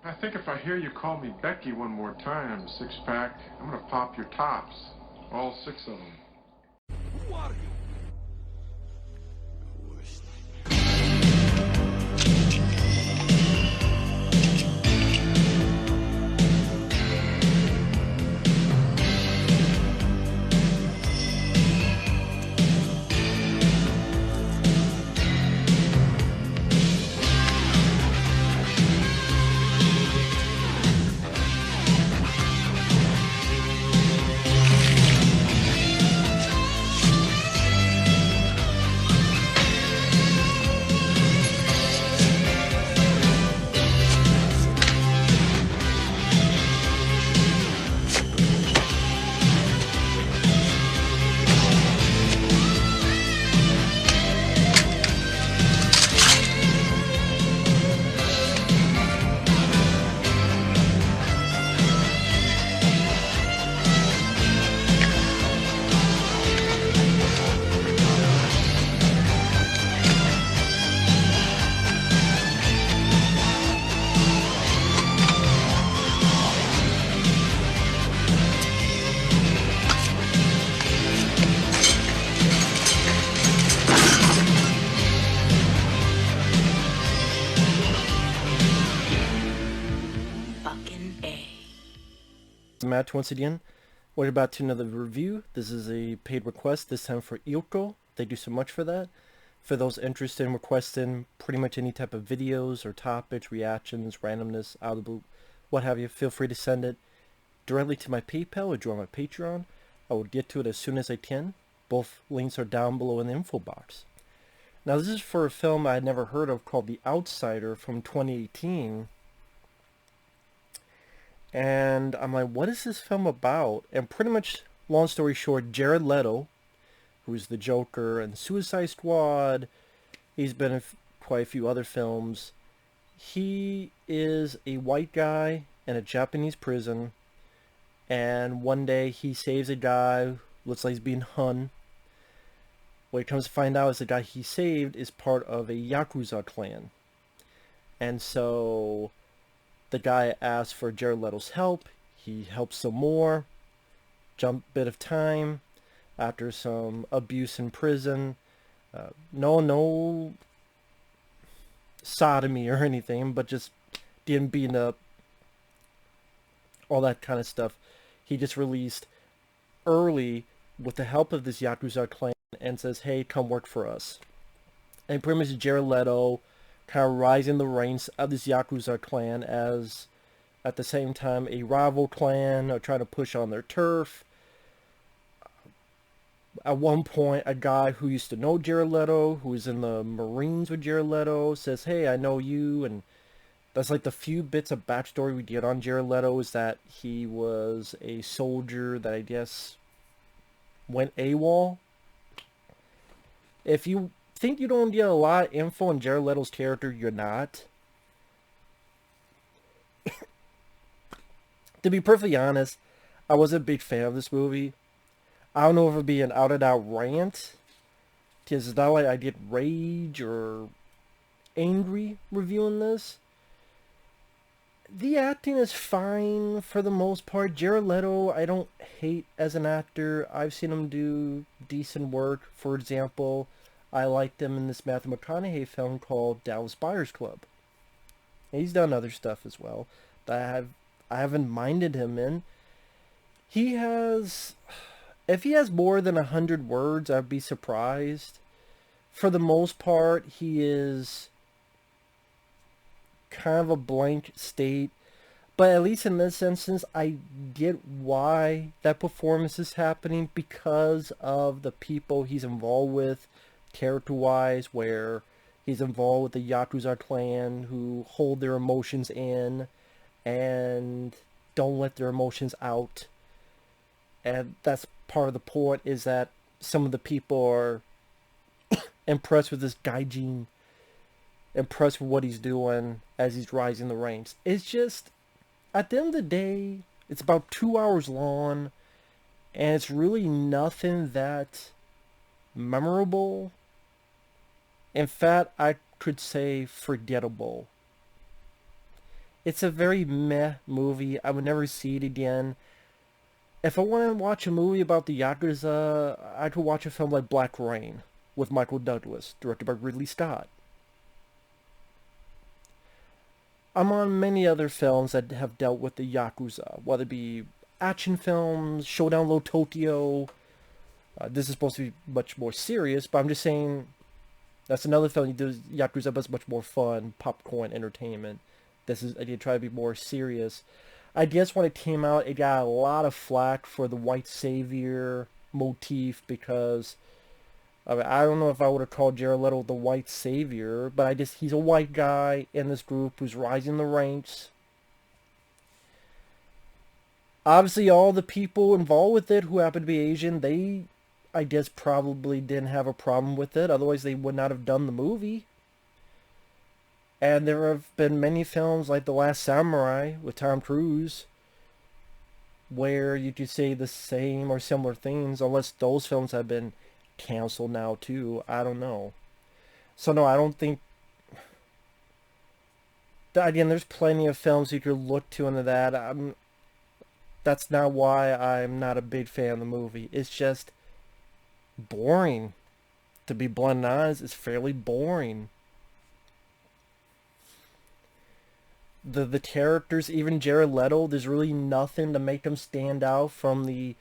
I think if I hear you call me Becky one more time, six-pack, I'm gonna pop your tops. All six of them. Who are you? Match once again. We're about to another review. This is a paid request, this time for Eelco. Thank you so much for that. For those interested in requesting pretty much any type of videos or topics, reactions, randomness, out of the blue, what have you, feel free to send it directly to my PayPal or join my Patreon. I will get to it as soon as I can. Both links are down below in the info box. Now this is for a film I had never heard of called The Outsider from 2018. And I'm like, what is this film about? And pretty much, long story short, Jared Leto, who's the Joker and Suicide Squad, he's been in quite a few other films. He is a white guy in a Japanese prison, and one day he saves a guy who looks like he's being hung. What he comes to find out is the guy he saved is part of a Yakuza clan. And so the guy asks for Jared Leto's help. He helps some more. Jump bit of time. After some abuse in prison. No sodomy or anything, but just getting beaten up. All that kind of stuff. He gets released early with the help of this Yakuza clan and says, hey, come work for us. And pretty much Jared Leto kind of rising the ranks of this Yakuza clan as, at the same time, a rival clan are trying to push on their turf. At one point, a guy who used to know Jared Leto, who was in the Marines with Jared Leto, says, hey, I know you, and that's like the few bits of backstory we get on Jared Leto is that he was a soldier that I guess went AWOL. If you think you don't get a lot of info on Jared Leto's character, you're not. To be perfectly honest, I wasn't a big fan of this movie. I don't know if it'd be an out-and-out rant, because it's not like I get rage or angry reviewing this. The acting is fine for the most part. Jared Leto, I don't hate as an actor. I've seen him do decent work. For example, I liked him in this Matthew McConaughey film called Dallas Buyers Club. He's done other stuff as well that I haven't minded him in. He has, if he has more than 100 words, I'd be surprised. For the most part, he is kind of a blank state. But at least in this instance, I get why that performance is happening because of the people he's involved with, character-wise, where he's involved with the Yakuza clan who hold their emotions in and don't let their emotions out. And that's part of the point, is that some of the people are impressed with this gaijin, impressed with what he's doing as he's rising the ranks. It's just, at the end of the day, it's about 2 hours long, and it's really nothing that memorable. In fact, I could say forgettable. It's a very meh movie. I would never see it again. If I want to watch a movie about the Yakuza, I could watch a film like Black Rain with Michael Douglas, directed by Ridley Scott. I'm on many other films that have dealt with the Yakuza, whether it be action films, Showdown Low Tokyo. This is supposed to be much more serious, but I'm just saying that's another film you do Yakuza, but it's much more fun, popcorn entertainment. This is I did try to be more serious. I guess when it came out, it got a lot of flack for the white savior motif because I mean, I don't know if I would have called Jared Leto the white savior, but he's a white guy in this group who's rising the ranks. Obviously, all the people involved with it who happen to be Asian, they, I guess, probably didn't have a problem with it. Otherwise, they would not have done the movie. And there have been many films like The Last Samurai with Tom Cruise where you could say the same or similar things, unless those films have been canceled now too. I don't know. So no, I don't think. Again, there's plenty of films you could look to into that. That's not why I'm not a big fan of the movie. It's just boring. To be blunt and honest, it's fairly boring. The characters, even Jared Leto, there's really nothing to make him stand out from the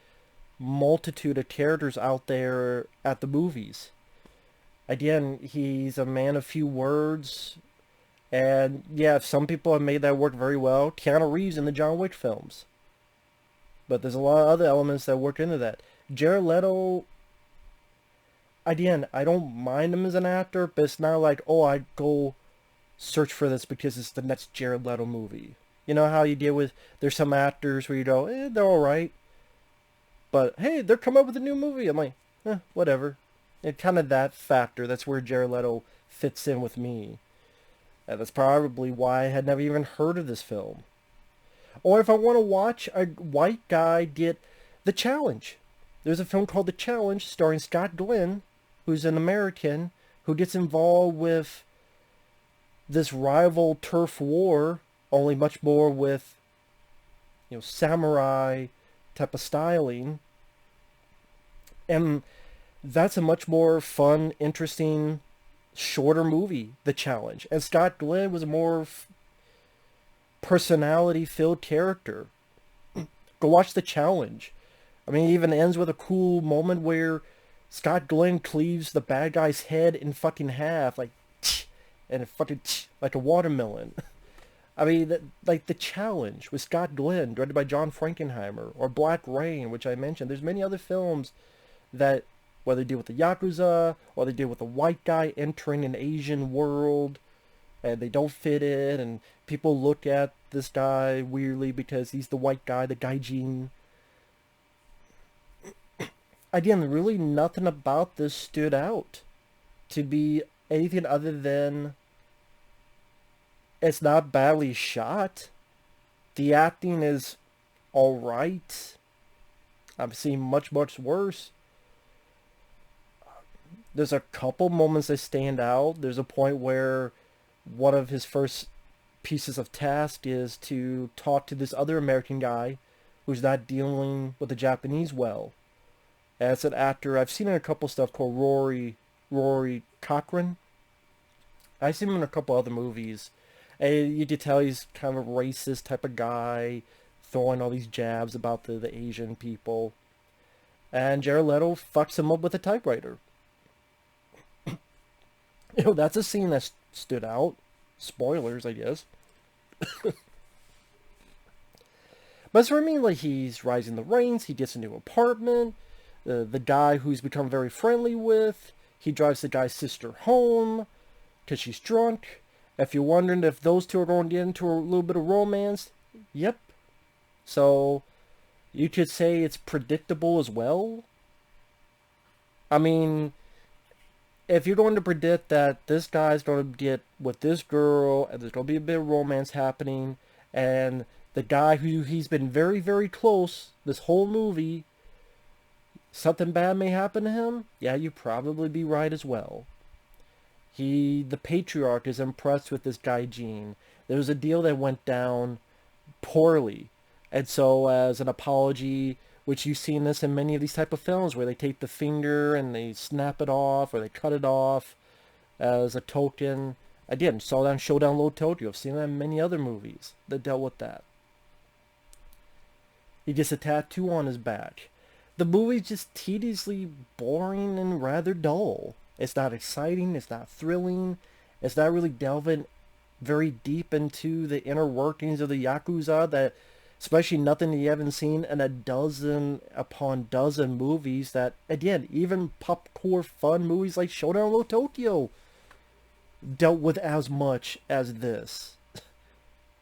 multitude of characters out there at the movies. Again, he's a man of few words, and yeah, some people have made that work very well. Keanu Reeves in the John Wick films. But there's a lot of other elements that work into that. Jared Leto, again, I don't mind him as an actor, but it's not like, oh, I'd go search for this because it's the next Jared Leto movie. You know how you deal with, there's some actors where you go, they're alright. But, hey, they're coming up with a new movie. I'm like, whatever. And kind of that factor, that's where Jared Leto fits in with me. And that's probably why I had never even heard of this film. Or if I want to watch a white guy get The Challenge. There's a film called The Challenge starring Scott Glenn, who's an American, who gets involved with this rival turf war, only much more with, samurai type of styling. And that's a much more fun, interesting, shorter movie, The Challenge. And Scott Glenn was a more personality-filled character. Go watch The Challenge. I mean, it even ends with a cool moment where Scott Glenn cleaves the bad guy's head in fucking half, and fucking like a watermelon. I mean, like The Challenge with Scott Glenn, directed by John Frankenheimer, or Black Rain, which I mentioned. There's many other films that, whether they deal with the Yakuza, or they deal with a white guy entering an Asian world, and they don't fit in, and people look at this guy weirdly because he's the white guy, the gaijin. Again, really nothing about this stood out to be anything other than it's not badly shot. The acting is alright. I've seen much, much worse. There's a couple moments that stand out. There's a point where one of his first pieces of task is to talk to this other American guy who's not dealing with the Japanese well. As an actor, I've seen in a couple stuff called Rory Cochrane. I've seen him in a couple other movies. And you could tell he's kind of a racist type of guy, throwing all these jabs about the Asian people. And Jared Leto fucks him up with a typewriter. That's a scene that stood out. Spoilers, I guess. But that's what I mean, like, he's rising the ranks, he gets a new apartment, the guy who's become very friendly with, he drives the guy's sister home, because she's drunk. If you're wondering if those two are going to get into a little bit of romance, yep. So, you could say it's predictable as well. I mean, if you're going to predict that this guy's going to get with this girl, and there's going to be a bit of romance happening, and the guy who he's been very, very close this whole movie, something bad may happen to him, yeah, you'd probably be right as well. The patriarch, is impressed with this guy Gene. There was a deal that went down poorly. And so as an apology, which you've seen this in many of these type of films where they take the finger and they snap it off or they cut it off as a token. Again, saw that in Showdown Low Tokyo. I've seen that in many other movies that dealt with that. He gets a tattoo on his back. The movie's just tediously boring and rather dull. It's not exciting, it's not thrilling, it's not really delving very deep into the inner workings of the Yakuza, that especially nothing that you haven't seen in a dozen upon dozen movies that, again, even popcorn fun movies like Showdown Low Tokyo dealt with as much as this.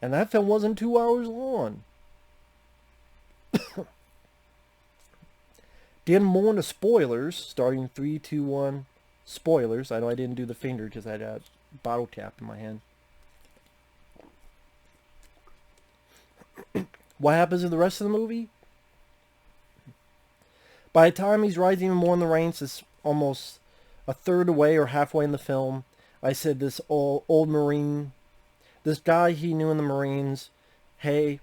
And that film wasn't 2 hours long. Getting more into spoilers, starting 3, 2, 1, spoilers. I know I didn't do the finger because I had a bottle cap in my hand. What happens in the rest of the movie? By the time he's rising even more in the ranks, it's almost a third away or halfway in the film. I said this old Marine, this guy he knew in the Marines, hey,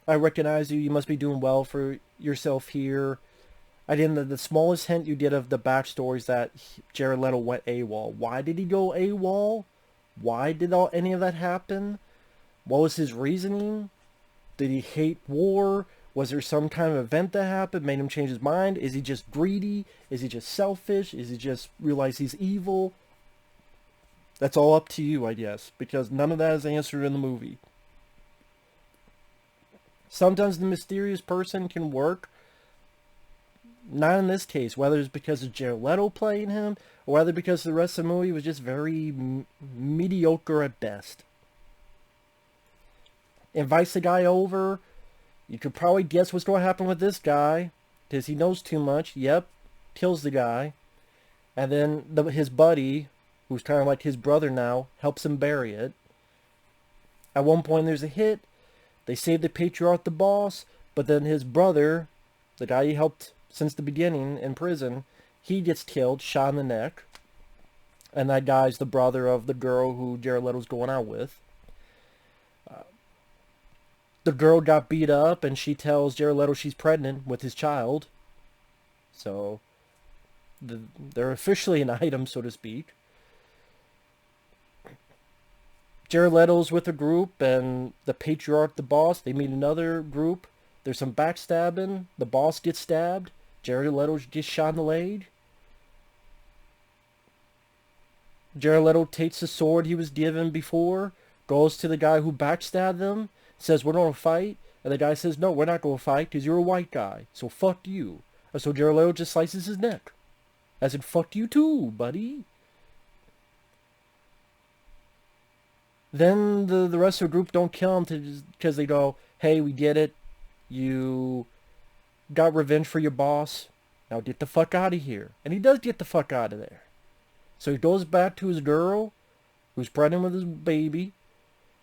I recognize you. You must be doing well for yourself here. I didn't. The smallest hint you did of the backstory is that Jared Leto went AWOL. Why did he go AWOL? Why did any of that happen? What was his reasoning? Did he hate war? Was there some kind of event that happened, made him change his mind? Is he just greedy? Is he just selfish? Is he just realize he's evil? That's all up to you, I guess, because none of that is answered in the movie. Sometimes the mysterious person can work. Not in this case, whether it's because of Jared Leto playing him, or whether because the rest of the movie was just very mediocre at best. Invites the guy over. You could probably guess what's going to happen with this guy, because he knows too much. Yep, kills the guy. And then his buddy, who's kind of like his brother now, helps him bury it. At one point there's a hit. They save the patriarch, the boss, but then his brother, the guy he helped since the beginning in prison, he gets killed, shot in the neck. And that guy's the brother of the girl who Jared Leto's going out with. The girl got beat up, and she tells Jared Leto she's pregnant with his child. So, they're officially an item, so to speak. Jared Leto's with a group, and the patriarch, the boss, they meet another group. There's some backstabbing. The boss gets stabbed. Jared Leto gets shot in the leg. Jared Leto takes the sword he was given before, goes to the guy who backstabbed them, says, we're going to fight. And the guy says, no, we're not going to fight because you're a white guy. So fuck you. And so Jared Leto just slices his neck. As in, fuck you too, buddy. Then the rest of the group don't kill him because they go, hey, we get it. You got revenge for your boss. Now get the fuck out of here. And he does get the fuck out of there. So he goes back to his girl, who's pregnant with his baby.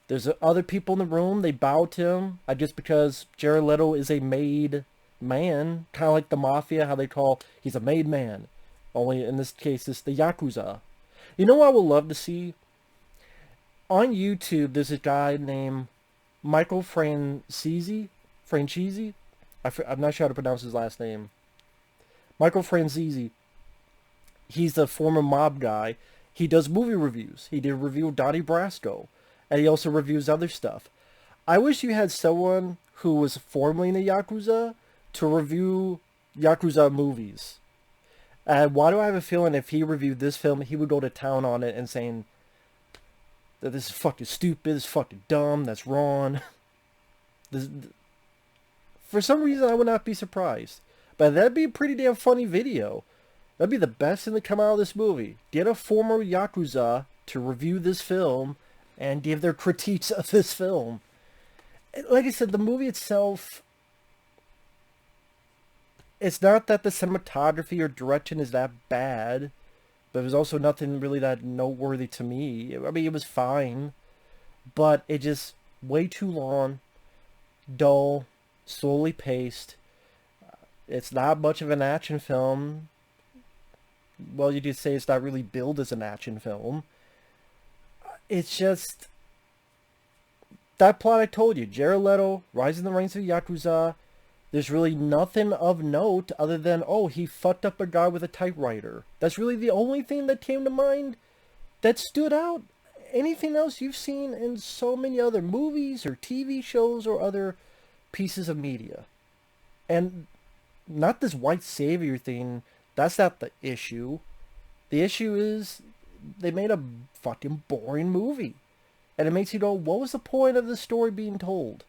There's other people in the room. They bow to him. I guess because Jared Leto is a made man. Kind of like the mafia, how they call, he's a made man. Only in this case, it's the Yakuza. You know what I would love to see? On YouTube, there's a guy named Michael Francese. I'm not sure how to pronounce his last name. Michael Francese. He's a former mob guy. He does movie reviews. He did a review of Donnie Brasco. And he also reviews other stuff. I wish you had someone who was formerly in the Yakuza to review Yakuza movies. And why do I have a feeling if he reviewed this film, he would go to town on it and saying that this is fucking stupid, this is fucking dumb, that's wrong. For some reason, I would not be surprised. But that'd be a pretty damn funny video. That'd be the best thing to come out of this movie. Get a former Yakuza to review this film and give their critiques of this film. Like I said, the movie itself, it's not that the cinematography or direction is that bad, but there's also nothing really that noteworthy to me. I mean, it was fine, but it just way too long, dull, slowly paced. It's not much of an action film. Well, you could say it's not really billed as an action film. it's just that plot I told you. Jared Leto, Rise in the Ranks of the Yakuza. There's really nothing of note other than, oh, he fucked up a guy with a typewriter. That's really the only thing that came to mind that stood out. Anything else you've seen in so many other movies or TV shows or other pieces of media. And not this white savior thing. That's not the issue. The issue is they made a fucking boring movie. And it makes you go, what was the point of the story being told?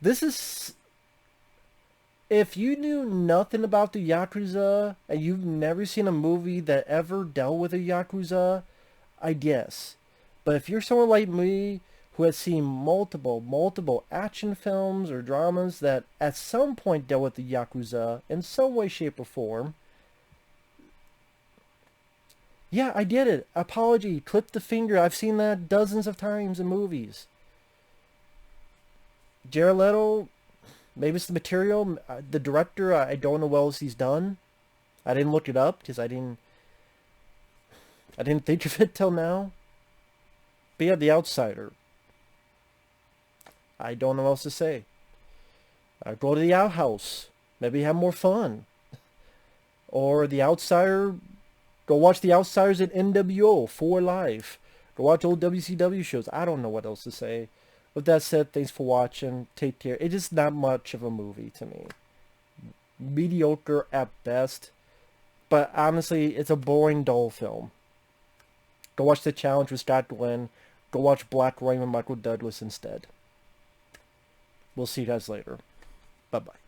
This is... If you knew nothing about the Yakuza, and you've never seen a movie that ever dealt with a Yakuza, I guess. But if you're someone like me, who has seen multiple action films or dramas that at some point dealt with the Yakuza in some way, shape, or form, yeah, I did it. Apology, clip the finger. I've seen that dozens of times in movies. Jared Leto, maybe it's the material. The director, I don't know what else he's done. I didn't look it up because I didn't think of it till now. But yeah, The Outsider. I don't know what else to say. Go to The Outhouse. Maybe have more fun. Or The Outsider. Go watch The Outsiders at NWO, 4 Live. Go watch old WCW shows. I don't know what else to say. With that said, thanks for watching. Take care. It is not much of a movie to me. Mediocre at best. But honestly, it's a boring, dull film. Go watch The Challenge with Scott Glenn. Go watch Black Rain with Michael Douglas instead. We'll see you guys later. Bye-bye.